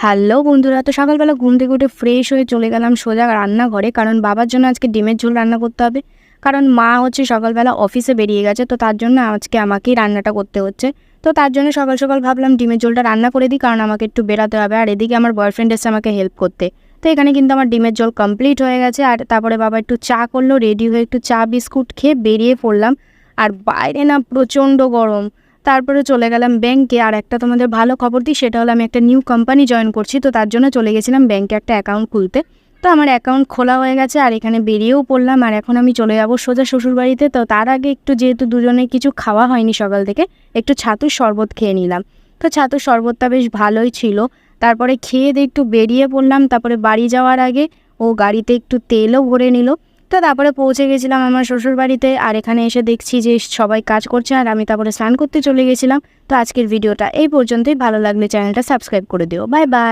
Hello বন্ধুরা, তো সকালবেলা ঘুম থেকে উঠে ফ্রেশ হয়ে চলে গেলাম সোজা রান্নাঘরে, কারণ বাবার জন্য আজকে ডিমের ঝোল রান্না করতে হবে। কারণ মা হচ্ছে সকালবেলা অফিসে বেরিয়ে গেছে, তো তার জন্য আজকে আমাকেই রান্নাটা করতে হচ্ছে। তো তার জন্য সকাল সকাল ভাবলাম ডিমের ঝোলটা রান্না করে দিই, কারণ আমাকে একটু বেরাতে হবে। আর এদিকে আমার বয়ফ্রেন্ড এসে আমাকে হেল্প করতে। তো এখানে কিন্তু আমার ডিমের ঝোল কমপ্লিট হয়ে গেছে। আর তারপরে বাবা একটু চা করলো, রেডি হয়ে একটু চা বিস্কুট খেয়ে বেরিয়ে পড়লাম। আর বাইরে না প্রচণ্ড গরম। তারপরে চলে গেলাম ব্যাংকে। আর একটা তোমাদের ভালো খবর দিই, সেটা হলো আমি একটা নিউ কোম্পানি জয়েন করছি, তো তার জন্য চলে গেছিলাম ব্যাংকে একটা অ্যাকাউন্ট খুলতে। তো আমার অ্যাকাউন্ট খোলা হয়ে গেছে, আর এখানে বেরিয়েও পড়লাম। আর এখন আমি চলে যাবো সোজা শ্বশুরবাড়িতে। তো তার আগে একটু, যেহেতু দুজনে কিছু খাওয়া হয়নি সকাল থেকে, একটু ছাতুর শরবত খেয়ে নিলাম। তো ছাতুর শরবতটা বেশ ভালোই ছিল। তারপরে খেয়ে দিয়ে একটু বেরিয়ে পড়লাম। তারপরে বাড়ি যাওয়ার আগে ও গাড়িতে একটু তেলও ভরে নিল। তো তারপরে পৌঁছে গেছিলাম আমার শ্বশুরবাড়িতে। আর এখানে এসে দেখছি যে সবাই কাজ করছে, আর আমি তারপরে স্নান করতে চলে গেছিলাম। তো আজকের ভিডিওটা এই পর্যন্তই। ভালো লাগলে চ্যানেলটা সাবস্ক্রাইব করে দিও। Bye bye.